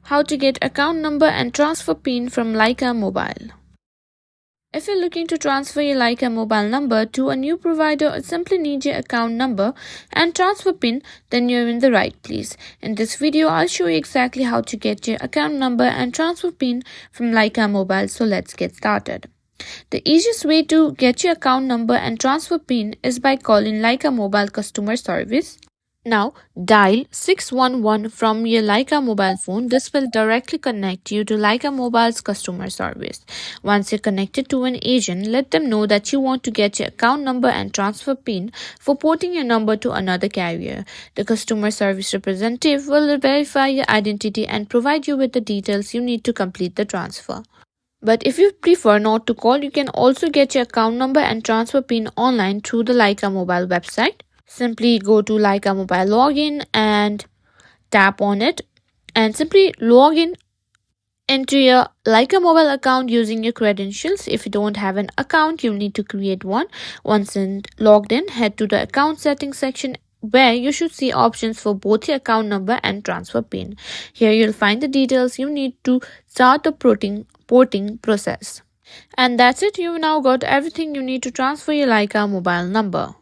How to get account number and transfer PIN from Lycamobile. If you're looking to transfer your Lycamobile number to a new provider or simply need your account number and transfer PIN, then you're in the right place. In this video, I'll show you exactly how to get your account number and transfer PIN from Lycamobile. So let's get started. The easiest way to get your account number and transfer PIN is by calling Lycamobile customer service. Now, dial 611 from your Lycamobile phone. This will directly connect you to Lycamobile's customer service. Once you're connected to an agent, let them know that you want to get your account number and transfer PIN for porting your number to another carrier. The customer service representative will verify your identity and provide you with the details you need to complete the transfer. But if you prefer not to call, you can also get your account number and transfer PIN online through the Lycamobile website. Simply go to Lycamobile login and tap on it and simply log in into your Lycamobile account using your credentials. If you don't have an account, you'll need to create one. Once logged in, head to the account settings section where you should see options for both your account number and transfer PIN. Here you'll find the details you need to start the porting process. And that's it. You've now got everything you need to transfer your Lycamobile number.